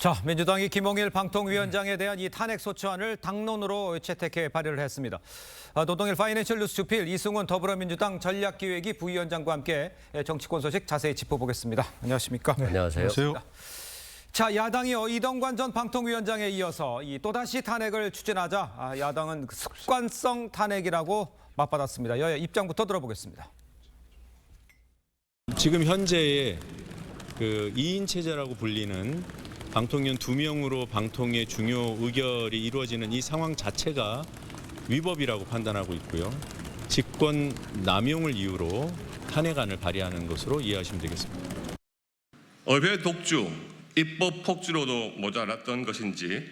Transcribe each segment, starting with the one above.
자, 민주당이 김홍일 방통위원장에 대한 이 탄핵 소추안을 당론으로 채택해 발의를 했습니다. 노동일 파이낸셜 뉴스 주필 이승훈 더불어민주당 전략기획위 부위원장과 함께 정치권 소식 자세히 짚어보겠습니다. 안녕하십니까? 네, 안녕하세요. 자, 야당이 이동관 전 방통위원장에 이어서 또다시 탄핵을 추진하자 야당은 습관성 탄핵이라고 맞받았습니다. 여야 입장부터 들어보겠습니다. 지금 현재의 그 2인 체제라고 불리는 방통위원 2명으로 방통위의 중요 의결이 이루어지는 이 상황 자체가 위법이라고 판단하고 있고요. 직권 남용을 이유로 탄핵안을 발의하는 것으로 이해하시면 되겠습니다. 의회 독주, 입법 폭주로도 모자랐던 것인지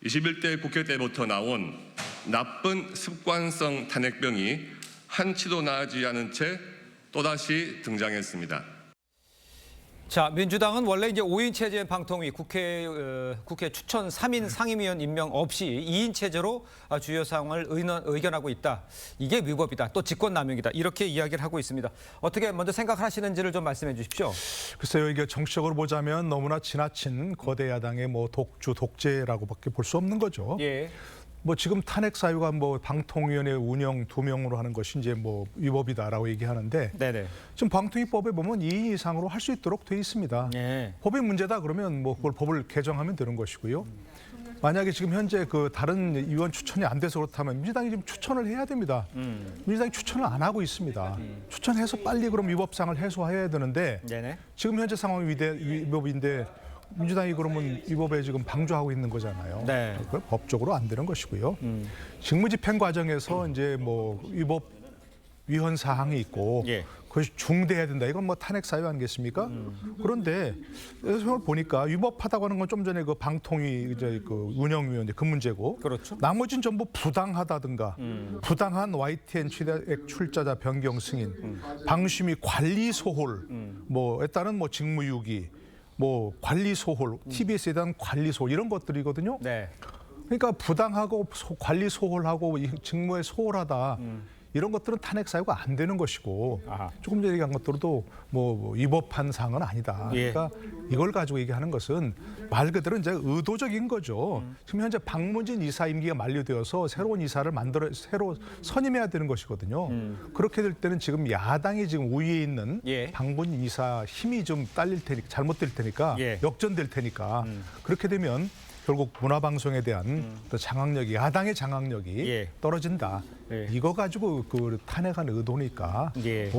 21대 국회 때부터 나온 나쁜 습관성 탄핵병이 한치도 나아지지 않은 채 또다시 등장했습니다. 자, 민주당은 원래 이제 5인 체제 방통위 국회 추천 3인 상임위원 임명 없이 2인 체제로 주요 사항을 의견하고 있다. 이게 위법이다. 또 직권남용이다. 이렇게 이야기를 하고 있습니다. 어떻게 먼저 생각하시는지를 좀 말씀해 주십시오. 글쎄요, 이게 정치적으로 보자면 너무나 지나친 거대 야당의 독주, 독재라고밖에 볼 수 없는 거죠. 예. 지금 탄핵 사유가 방통위원회 운영 2명으로 하는 것이 이제 위법이다라고 얘기하는데, 네네. 지금 방통위법에 보면 2인 이상으로 할 수 있도록 돼 있습니다. 예. 법의 문제다 그러면 그걸 법을 개정하면 되는 것이고요. 만약에 지금 현재 다른 의원 추천이 안 돼서 그렇다면 민주당이 지금 추천을 해야 됩니다. 민주당이 추천을 안 하고 있습니다. 추천해서 빨리 그럼 위법상을 해소해야 되는데, 네네. 지금 현재 상황이 위법인데 민주당이 그러면 위법에 지금 방조하고 있는 거잖아요. 네. 그건 법적으로 안 되는 것이고요. 직무집행 과정에서 이제 위법 위헌 사항이 있고, 예. 그것이 중대해야 된다. 이건 탄핵 사유 아니겠습니까? 그런데 그걸 보니까 위법하다고 하는 건 좀 전에 방통위 이제 운영위원 그 문제고, 그렇죠. 나머지는 전부 부당하다든가, 부당한 YTN 취득 출자자 변경 승인, 방심위 관리 소홀, 에 따른 직무유기. 관리 소홀, TBS에 대한 관리 소홀 이런 것들이거든요. 네. 그러니까 부당하고 관리 소홀하고 직무에 소홀하다 이런 것들은 탄핵 사유가 안 되는 것이고, 아하. 조금 전에 얘기한 것들도 위법한 사항은 아니다. 예. 그러니까 이걸 가지고 얘기하는 것은 말 그대로 이제 의도적인 거죠. 지금 현재 박문진 이사 임기가 만료되어서 새로운 이사를 새로 선임해야 되는 것이거든요. 그렇게 될 때는 지금 야당이 지금 우위에 있는 예. 박문진 이사 힘이 좀 딸릴 테니까, 잘못될 테니까, 예. 역전될 테니까, 그렇게 되면 결국 문화방송에 대한 또 장악력이, 야당의 장악력이 예. 떨어진다. 예. 이거 가지고 탄핵한 의도니까, 예.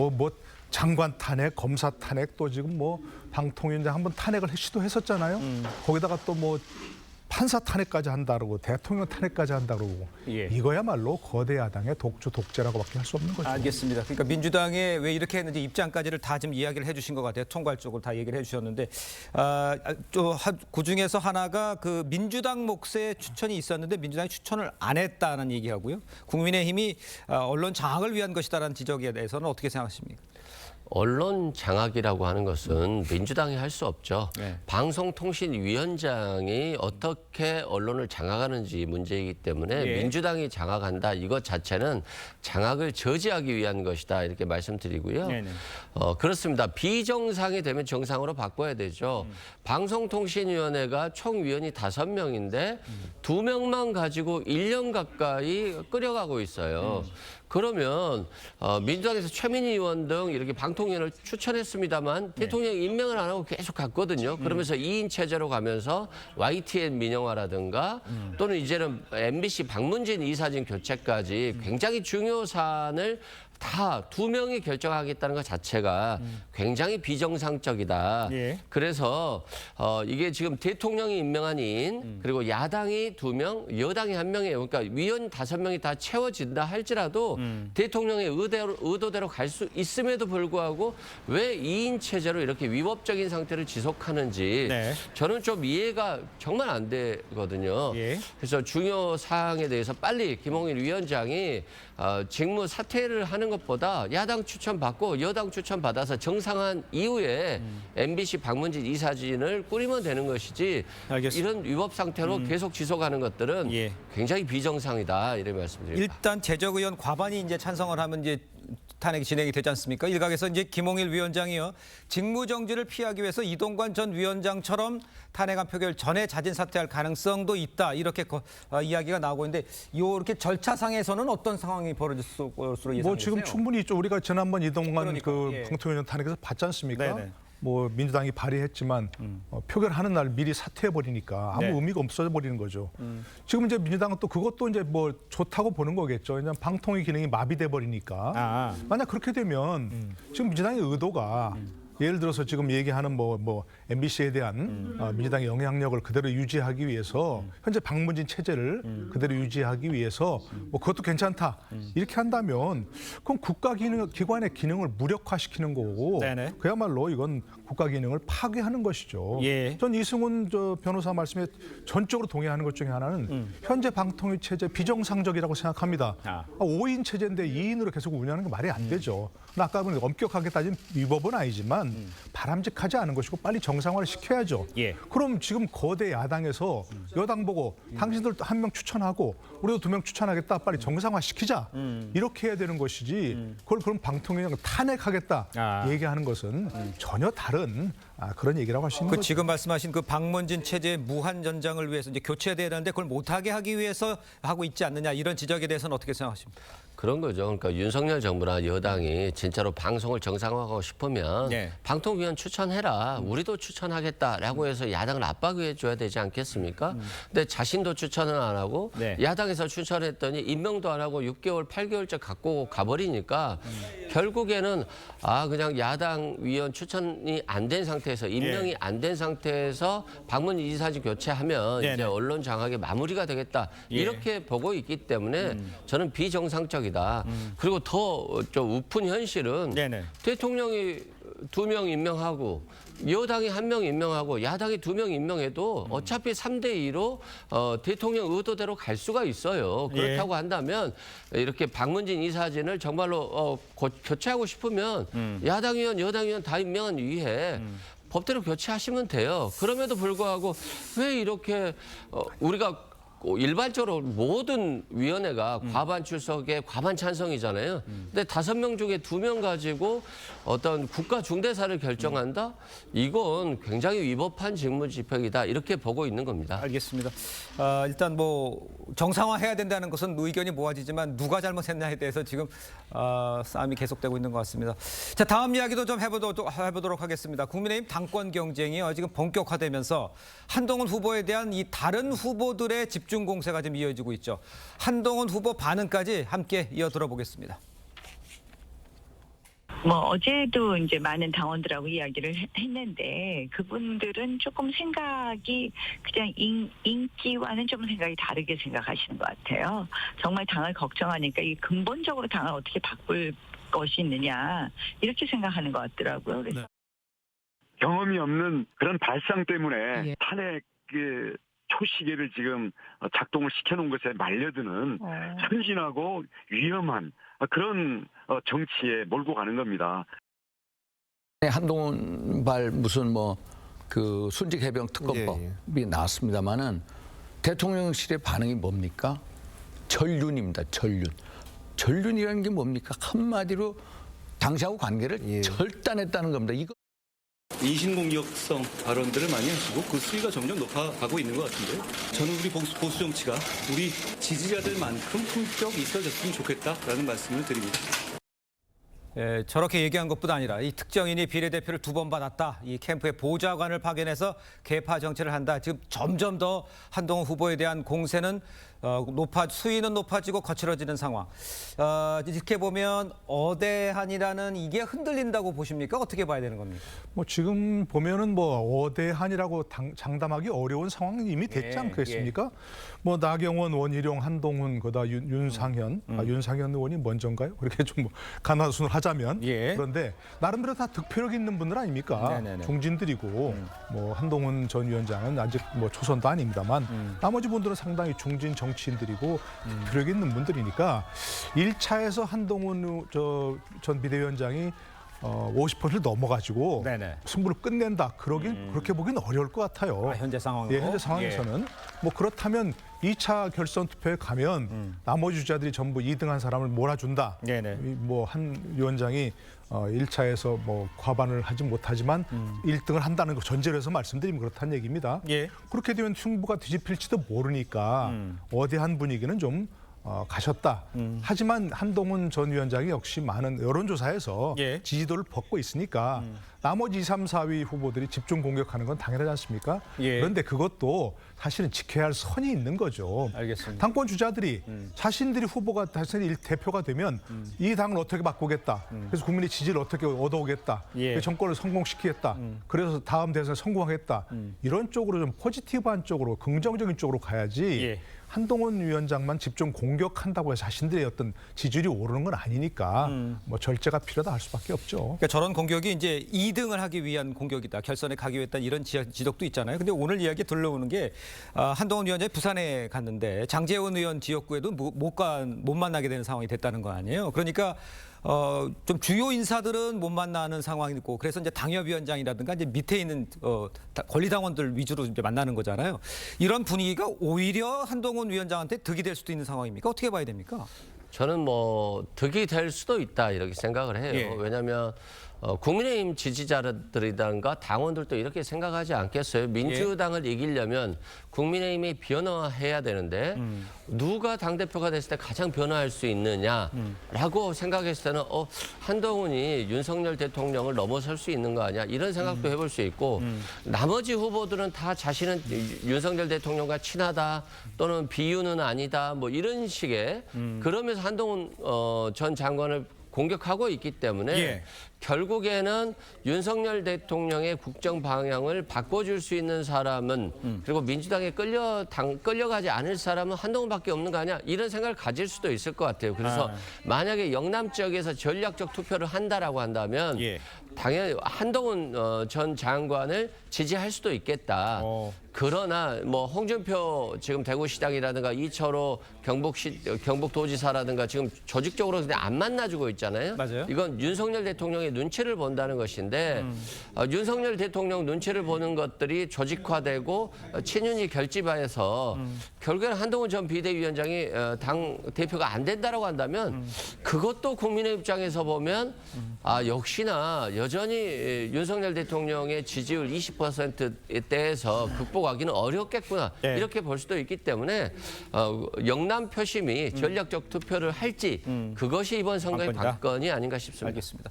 장관 탄핵, 검사 탄핵, 또 지금 방통위원장 한번 탄핵을 시도했었잖아요. 거기다가 또 판사 탄핵까지 한다고, 대통령 탄핵까지 한다고. 예. 이거야말로 거대 야당의 독주, 독재라고밖에 할 수 없는 거죠. 알겠습니다. 그러니까 민주당에 왜 이렇게 했는지 입장까지를 다 지금 이야기를 해주신 것 같아요. 총괄적으로 다 얘기를 해주셨는데, 그 중에서 하나가 민주당 몫의 추천이 있었는데 민주당이 추천을 안 했다는 얘기하고요. 국민의힘이 언론 장악을 위한 것이다라는 지적에 대해서는 어떻게 생각하십니까? 언론 장악이라고 하는 것은 민주당이 할 수 없죠. 네. 방송통신위원장이 어떻게 언론을 장악하는지 문제이기 때문에 예. 민주당이 장악한다. 이것 자체는 장악을 저지하기 위한 것이다. 이렇게 말씀드리고요. 네네. 그렇습니다. 비정상이 되면 정상으로 바꿔야 되죠. 방송통신위원회가 총 위원이 5명인데 2명만 가지고 1년 가까이 끌어가고 있어요. 그러면 민주당에서 최민희 의원 등 이렇게 방통위원을 추천했습니다만 대통령이 임명을 안 하고 계속 갔거든요. 그러면서 2인 체제로 가면서 YTN 민영화라든가 또는 이제는 MBC 박문진 이사진 교체까지 굉장히 중요 사안을 다 2명이 결정하겠다는 것 자체가 굉장히 비정상적이다. 예. 그래서 이게 지금 대통령이 임명한 인 그리고 야당이 2명, 여당이 1명이에요. 그러니까 위원 5명이 다 채워진다 할지라도 대통령의 의도대로 갈 수 있음에도 불구하고 왜 2인 체제로 이렇게 위법적인 상태를 지속하는지 네. 저는 좀 이해가 정말 안 되거든요. 예. 그래서 중요 사항에 대해서 빨리 김홍일 위원장이 직무 사퇴를 하는 것보다 야당 추천 받고 여당 추천 받아서 정상한 이후에 MBC 박문진 이사진을 꾸리면 되는 것이지 알겠습니다. 이런 위법 상태로 계속 지속하는 것들은 예. 굉장히 비정상이다 이런 말씀드립니다. 일단 재적 의원 과반이 이제 찬성을 하면 이제 탄핵이 진행이 되지 않습니까? 일각에서 이제 김홍일 위원장이요. 직무정지를 피하기 위해서 이동관 전 위원장처럼 탄핵안 표결 전에 자진 사퇴할 가능성도 있다. 이렇게 이야기가 나오고 있는데 이렇게 절차상에서는 어떤 상황이 벌어질 것으로 예상되세요? 뭐 지금 충분히 있죠. 우리가 지난번 이동관 그러니까, 그 예. 방통위원 탄핵에서 봤지 않습니까? 네네. 뭐 민주당이 발의했지만 표결하는 날 미리 사퇴해 버리니까 아무 네. 의미가 없어져 버리는 거죠. 지금 이제 민주당은 또 그것도 이제 뭐 좋다고 보는 거겠죠. 왜냐하면 방통위 기능이 마비돼 버리니까. 만약 그렇게 되면 지금 민주당의 의도가 예를 들어서 지금 얘기하는 뭐 MBC에 대한 민주당의 영향력을 그대로 유지하기 위해서 현재 방문진 체제를 그대로 유지하기 위해서 뭐 그것도 괜찮다 이렇게 한다면 그럼 국가기관의 기능을 무력화시키는 거고 네네. 그야말로 이건 국가기능을 파괴하는 것이죠. 예. 전 이승훈 변호사 말씀에 전적으로 동의하는 것 중에 하나는 현재 방통위 체제 비정상적이라고 생각합니다. 5인 체제인데 2인으로 계속 운영하는 게 말이 안 되죠. 아까 보니 엄격하게 따지면 위법은 아니지만 바람직하지 않은 것이고 빨리 정상화를 시켜야죠. 예. 그럼 지금 거대 야당에서 여당 보고 당신들도 한 명 추천하고 우리도 2명 추천하겠다. 빨리 정상화 시키자. 이렇게 해야 되는 것이지 그걸 그럼 방통위원장을 탄핵하겠다 얘기하는 것은 전혀 다른 그런 얘기라고 할 수 있는 거죠. 지금 말씀하신 그 방문진 체제의 무한 전장을 위해서 이제 교체돼야 되는데 그걸 못하게 하기 위해서 하고 있지 않느냐 이런 지적에 대해서는 어떻게 생각하십니까? 그런 거죠. 그러니까 윤석열 정부나 여당이 진짜로 방송을 정상화하고 싶으면 네. 방통위원 추천해라. 우리도 추천하겠다라고 해서 야당을 압박해 줘야 되지 않겠습니까? 근데 자신도 추천을 안 하고 네. 야당에서 추천했더니 임명도 안 하고 6개월, 8개월째 갖고 가버리니까 결국에는 그냥 야당 위원 추천이 안 된 상태에서 임명이 안 된 상태에서 방문 이사직 교체하면 네네. 이제 언론 장악의 마무리가 되겠다. 이렇게 보고 있기 때문에 저는 비정상적이다. 그리고 더 좀 우픈 현실은 네네. 대통령이 2명 임명하고 여당이 1명 임명하고 야당이 2명 임명해도 어차피 3대2로 대통령 의도대로 갈 수가 있어요. 그렇다고 한다면 이렇게 방문진 이사진을 정말로 교체하고 싶으면 야당 의원, 여당 의원 다 임명한 이후에 법대로 교체하시면 돼요. 그럼에도 불구하고 왜 이렇게 우리가 일반적으로 모든 위원회가 과반 출석에 과반 찬성이잖아요. 근데 5명 중에 2명 가지고 어떤 국가 중대사를 결정한다? 이건 굉장히 위법한 직무집행이다. 이렇게 보고 있는 겁니다. 알겠습니다. 일단 뭐 정상화해야 된다는 것은 의견이 모아지지만 누가 잘못했냐에 대해서 지금 싸움이 계속되고 있는 것 같습니다. 자, 다음 이야기도 좀 해보도록 하겠습니다. 국민의힘 당권 경쟁이 지금 본격화되면서 한동훈 후보에 대한 이 다른 후보들의 집중 공세가 지금 이어지고 있죠. 한동훈 후보 반응까지 함께 이어 들어보겠습니다. 뭐 어제도 이제 많은 당원들하고 이야기를 했는데 그분들은 조금 생각이 그냥 인기와는 좀 생각이 다르게 생각하시는 것 같아요. 정말 당을 걱정하니까 이 근본적으로 당을 어떻게 바꿀 것이 있느냐 이렇게 생각하는 것 같더라고요. 그래서 경험이 없는 그런 발상 때문에 탄핵 초시계를 지금 작동을 시켜놓은 것에 말려드는 선진하고 위험한 그런 정치에 몰고 가는 겁니다. 한동훈발 무슨 그 순직 해병 특검법이 나왔습니다만은 대통령실의 반응이 뭡니까? 전륜입니다. 전륜이라는 게 뭡니까? 한마디로 당시하고 관계를 절단했다는 겁니다. 이거. 인신공격성 발언들을 많이 하시고 그 수위가 점점 높아가고 있는 것 같은데요. 저는 우리 보수 정치가 우리 지지자들만큼 품격 있어졌으면 좋겠다라는 말씀을 드립니다. 저렇게 얘기한 것뿐 아니라 이 특정인이 비례대표를 2번 받았다. 이 캠프의 보좌관을 파견해서 개파 정치를 한다. 지금 점점 더 한동훈 후보에 대한 공세는 수위는 높아지고 거칠어지는 상황. 이렇게 보면 어대한이라는 이게 흔들린다고 보십니까? 어떻게 봐야 되는 겁니까? 뭐 지금 보면은 어대한이라고 장담하기 어려운 상황이 이미 됐지 않겠습니까? 뭐 나경원, 원희룡, 한동훈, 그다 윤상현, 윤상현 의원이 먼저인가요? 그렇게 좀 가나순을 하자면 그런데 나름대로 다 득표력 있는 분들 아닙니까? 중진들이고 뭐 한동훈 전 위원장은 아직 뭐 초선도 아닙니다만 나머지 분들은 상당히 중진 정치인들이고 득표력 있는 분들이니까 1차에서 한동훈 전 비대위원장이 50%를 넘어가지고 네네. 승부를 끝낸다. 그렇게 보기는 어려울 것 같아요. 현재 상황으로. 예, 현재 상황에서는 뭐 그렇다면 2차 결선 투표에 가면 나머지 주자들이 전부 2등한 사람을 몰아준다. 네네. 뭐 한 위원장이 1차에서 뭐 과반을 하지 못하지만 1등을 한다는 거 전제로 해서 말씀드리면 그렇다는 얘기입니다. 예. 그렇게 되면 승부가 뒤집힐지도 모르니까 어디한 분위기는 좀 가셨다. 하지만 한동훈 전 위원장이 역시 많은 여론조사에서 예. 지지도를 벗고 있으니까 나머지 2, 3, 4위 후보들이 집중 공격하는 건 당연하지 않습니까? 예. 그런데 그것도 사실은 지켜야 할 선이 있는 거죠. 알겠습니다. 당권 주자들이 자신들이 후보가 다시 대표가 되면 이 당을 어떻게 바꾸겠다. 그래서 국민의 지지를 어떻게 얻어오겠다. 예. 정권을 성공시키겠다. 그래서 다음 대선에 성공하겠다. 이런 쪽으로 좀 포지티브한 쪽으로 긍정적인 쪽으로 가야지. 예. 한동훈 위원장만 집중 공격한다고 해서 자신들의 어떤 지지율이 오르는 건 아니니까 뭐 절제가 필요하다 할 수밖에 없죠. 그러니까 저런 공격이 이제 2등을 하기 위한 공격이다. 결선에 가기 위했다 이런 지적도 있잖아요. 근데 오늘 이야기 들려오는 게 한동훈 위원장이 부산에 갔는데 장제원 의원 지역구에도 못 만나게 되는 상황이 됐다는 거 아니에요. 그러니까 좀 주요 인사들은 못 만나는 상황이고 그래서 이제 당협위원장이라든가 이제 밑에 있는 권리당원들 위주로 이제 만나는 거잖아요. 이런 분위기가 오히려 한동훈 위원장한테 득이 될 수도 있는 상황입니까? 어떻게 봐야 됩니까? 저는 뭐 득이 될 수도 있다 이렇게 생각을 해요. 예. 왜냐하면 국민의힘 지지자들이든가 당원들도 이렇게 생각하지 않겠어요. 민주당을 이기려면 국민의힘이 변화해야 되는데 누가 당대표가 됐을 때 가장 변화할 수 있느냐라고 생각했을 때는 한동훈이 윤석열 대통령을 넘어설 수 있는 거 아니야 이런 생각도 해볼 수 있고 나머지 후보들은 다 자신은 윤석열 대통령과 친하다 또는 비유는 아니다 뭐 이런 식의 그러면서 한동훈 전 장관을 공격하고 있기 때문에 예. 결국에는 윤석열 대통령의 국정 방향을 바꿔줄 수 있는 사람은 그리고 민주당에 끌려가지 않을 사람은 한동훈밖에 없는 거 아니야 이런 생각을 가질 수도 있을 것 같아요. 그래서 만약에 영남 지역에서 전략적 투표를 한다라고 한다면 예. 당연히 한동훈 전 장관을 지지할 수도 있겠다. 그러나 뭐 홍준표 지금 대구시장이라든가 이철호 경북도지사라든가 지금 조직적으로 그냥 안 만나주고 있잖아요. 맞아요. 이건 윤석열 대통령의 눈치를 본다는 것인데 윤석열 대통령 눈치를 보는 것들이 조직화되고 친윤이 결집해서 결국에는 한동훈 전 비대위원장이 당 대표가 안 된다라고 한다면 그것도 국민의 입장에서 보면 역시나 여전히 윤석열 대통령의 지지율 20%대에서 극복하기는 어렵겠구나 네. 이렇게 볼 수도 있기 때문에 영남 표심이 전략적 투표를 할지 그것이 이번 선거의 관건이다. 관건이 아닌가 싶습니다. 알겠습니다.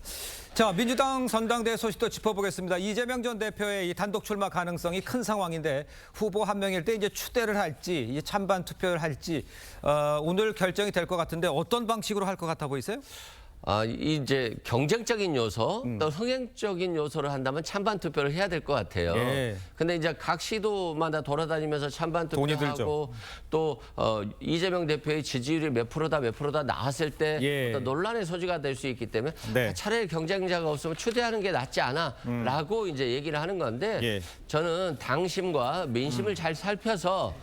자, 민주당 전당대회 소식도 짚어보겠습니다. 이재명 전 대표의 이 단독 출마 가능성이 큰 상황인데 후보 한 명일 때 이제 추대를 할지 이제 찬반 투표를 할지 오늘 결정이 될 것 같은데 어떤 방식으로 할 것 같아 보이세요? 이제 경쟁적인 요소, 또 흥행적인 요소를 한다면 찬반 투표를 해야 될 것 같아요. 예. 근데 이제 각 시도마다 돌아다니면서 찬반 돈이 투표하고 또 이재명 대표의 지지율이 몇 프로다 나왔을 때 예. 어떤 논란의 소지가 될 수 있기 때문에 네. 차라리 경쟁자가 없으면 추대하는 게 낫지 않아라고 이제 얘기를 하는 건데 예. 저는 당심과 민심을 잘 살펴서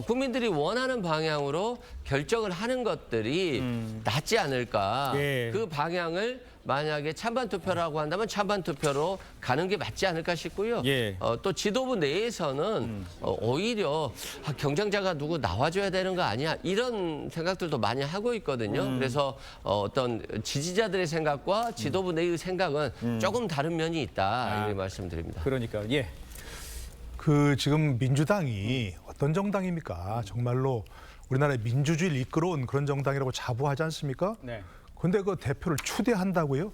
국민들이 원하는 방향으로 결정을 하는 것들이 낫지 않을까. 예. 그 방향을 만약에 찬반 투표라고 한다면 찬반 투표로 가는 게 맞지 않을까 싶고요. 예. 또 지도부 내에서는 오히려 경쟁자가 누구 나와줘야 되는 거 아니야 이런 생각들도 많이 하고 있거든요. 그래서 어떤 지지자들의 생각과 지도부 내의 생각은 조금 다른 면이 있다 이렇게 말씀드립니다. 그러니까 예. 그 지금 민주당이 어떤 정당입니까? 정말로 우리나라의 민주주의를 이끌어온 그런 정당이라고 자부하지 않습니까? 네. 근데 그 대표를 추대한다고요?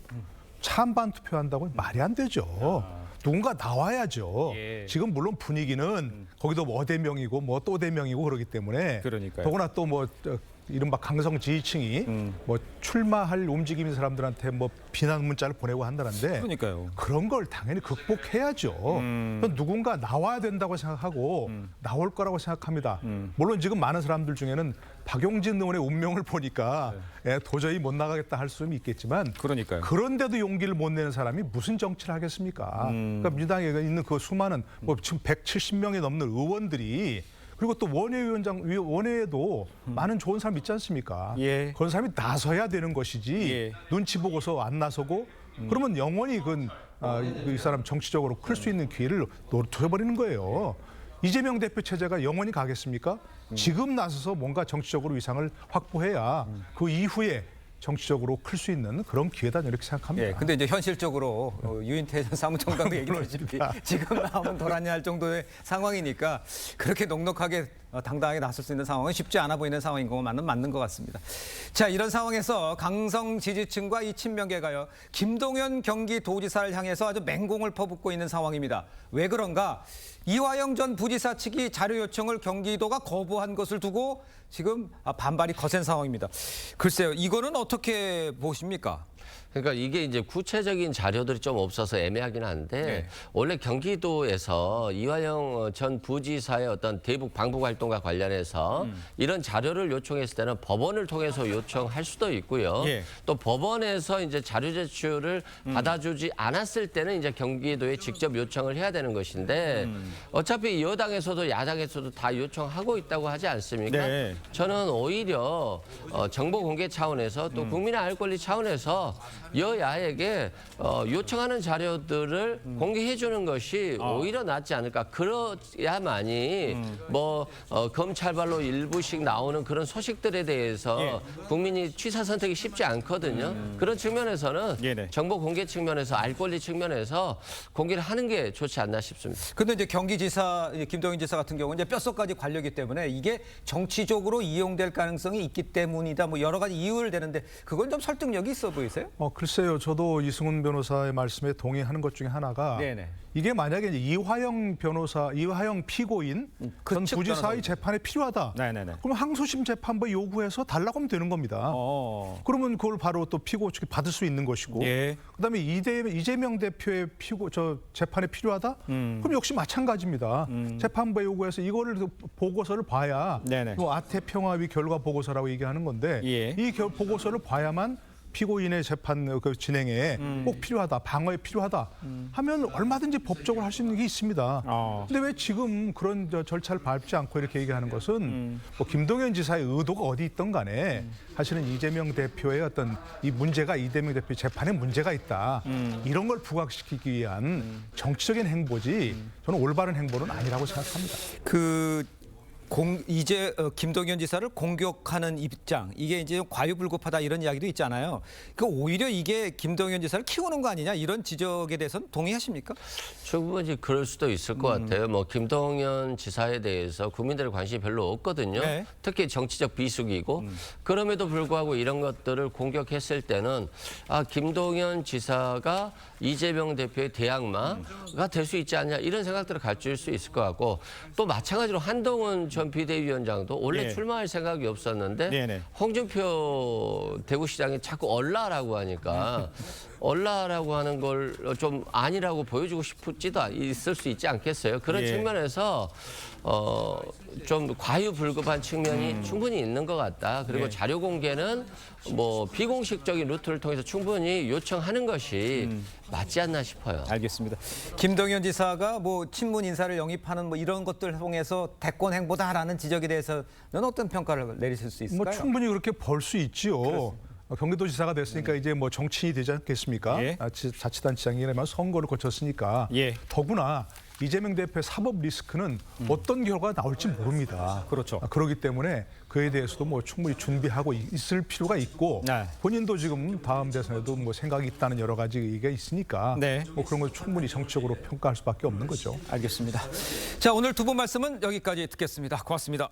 찬반 투표한다고요? 말이 안 되죠. 누군가 나와야죠. 예. 지금 물론 분위기는 거기도 뭐 어대명이고 뭐 또대명이고 그러기 때문에 그러니까요. 더구나 또 뭐 이른바 강성 지지층이 뭐 출마할 움직임인 사람들한테 뭐 비난 문자를 보내고 한다는데 그러니까요. 그런 걸 당연히 극복해야죠. 그건 누군가 나와야 된다고 생각하고 나올 거라고 생각합니다. 물론 지금 많은 사람들 중에는 박용진 의원의 운명을 보니까 도저히 못 나가겠다 할 수는 있겠지만 그러니까요. 그런데도 용기를 못 내는 사람이 무슨 정치를 하겠습니까? 그러니까 민주당에 있는 그 수많은 뭐 지금 170명이 넘는 의원들이 그리고 또 원외에도 많은 좋은 사람 있지 않습니까? 예. 그런 사람이 나서야 되는 것이지 예. 눈치 보고서 안 나서고 그러면 영원히 이 사람 정치적으로 클 수 있는 기회를 놓쳐버리는 거예요. 이재명 대표 체제가 영원히 가겠습니까? 지금 나서서 뭔가 정치적으로 위상을 확보해야 그 이후에 정치적으로 클 수 있는 그런 기회다 이렇게 생각합니다. 예, 근데 이제 현실적으로 유인태 전 사무총장도 얘기했듯이 지금 나오면 도란이 할 정도의 상황이니까 그렇게 넉넉하게 당당하게 나설 수 있는 상황은 쉽지 않아 보이는 상황인 것만은 맞는 것 같습니다. 자, 이런 상황에서 강성 지지층과 이 친명계가요, 김동연 경기도지사를 향해서 아주 맹공을 퍼붓고 있는 상황입니다. 왜 그런가? 이화영 전 부지사 측이 자료 요청을 경기도가 거부한 것을 두고 지금 반발이 거센 상황입니다. 글쎄요, 이거는 어떻게 보십니까? 그러니까 이게 이제 구체적인 자료들이 좀 없어서 애매하긴 한데 네. 원래 경기도에서 이화영 전 부지사의 어떤 대북 방북 활동과 관련해서 이런 자료를 요청했을 때는 법원을 통해서 요청할 수도 있고요. 예. 또 법원에서 이제 자료 제출을 받아주지 않았을 때는 이제 경기도에 직접 요청을 해야 되는 것인데 어차피 여당에서도 야당에서도 다 요청하고 있다고 하지 않습니까? 네. 저는 오히려 정보 공개 차원에서 또 국민의 알 권리 차원에서 여야에게 요청하는 자료들을 공개해 주는 것이 오히려 낫지 않을까. 그래야만이 검찰발로 일부씩 나오는 그런 소식들에 대해서 국민이 취사 선택이 쉽지 않거든요. 그런 측면에서는 네네. 정보 공개 측면에서 알 권리 측면에서 공개를 하는 게 좋지 않나 싶습니다. 근데 이제 경기지사 김동연 지사 같은 경우는 이제 뼛속까지 관료이기 때문에 이게 정치적으로 이용될 가능성이 있기 때문이다. 뭐 여러 가지 이유를 대는데 그건 좀 설득력이 있어 보이세요? 글쎄요. 저도 이승훈 변호사의 말씀에 동의하는 것 중에 하나가 네네. 이게 만약에 이제 이화영 피고인 그 전 측 부지사의 재판에 필요하다. 네네네. 그럼 항소심 재판부 요구해서 달라고 하면 되는 겁니다. 그러면 그걸 바로 또 피고 측이 받을 수 있는 것이고. 예. 그다음에 이재명 대표의 재판에 필요하다. 그럼 역시 마찬가지입니다. 재판부에 요구해서 이거를 보고서를 봐야 네네. 아태평화위 결과 보고서라고 얘기하는 건데 예. 이 보고서를 봐야만 피고인의 재판 진행에 꼭 필요하다, 방어에 필요하다 하면 얼마든지 법적으로 할 수 있는 게 있습니다. 근데 왜 지금 그런 절차를 밟지 않고 이렇게 얘기하는 것은 김동연 지사의 의도가 어디 있던 간에 사실은 이재명 대표의 어떤 이 문제가 이재명 대표 재판에 문제가 있다. 이런 걸 부각시키기 위한 정치적인 행보지 저는 올바른 행보는 아니라고 생각합니다. 김동연 지사를 공격하는 입장, 이게 이제 과유불급하다 이런 이야기도 있잖아요. 오히려 이게 김동연 지사를 키우는 거 아니냐 이런 지적에 대해서는 동의하십니까? 충분히 그럴 수도 있을 것 같아요. 김동연 지사에 대해서 국민들의 관심이 별로 없거든요. 네. 특히 정치적 비수기고 그럼에도 불구하고 이런 것들을 공격했을 때는 김동연 지사가 이재명 대표의 대항마가 될 수 있지 않냐 이런 생각들을 가질 수 있을 것 같고 또 마찬가지로 한동훈 전 비대위원장도 원래 출마할 생각이 없었는데 네네. 홍준표 대구시장이 자꾸 얼라라고 하니까 얼라라고 하는 걸 좀 아니라고 보여주고 싶지도 있을 수 있지 않겠어요? 그런 측면에서 좀 과유불급한 측면이 충분히 있는 것 같다. 그리고 자료 공개는 비공식적인 루트를 통해서 충분히 요청하는 것이 맞지 않나 싶어요. 알겠습니다. 김동연 지사가 친문 인사를 영입하는 이런 것들 통해서 대권 행보다라는 지적에 대해서는 어떤 평가를 내리실 수 있을까요? 충분히 그렇게 볼 수 있지요. 경기도지사가 됐으니까 이제 정치인이 되지 않겠습니까? 예. 자치단체장이라면 선거를 거쳤으니까 예. 더구나 이재명 대표의 사법 리스크는 어떤 결과가 나올지 모릅니다. 그렇죠. 그렇기 때문에 그에 대해서도 충분히 준비하고 있을 필요가 있고 네. 본인도 지금 다음 대선에도 생각이 있다는 여러 가지 얘기가 있으니까 네. 그런 걸 충분히 정치적으로 평가할 수밖에 없는 거죠. 알겠습니다. 자, 오늘 두 분 말씀은 여기까지 듣겠습니다. 고맙습니다.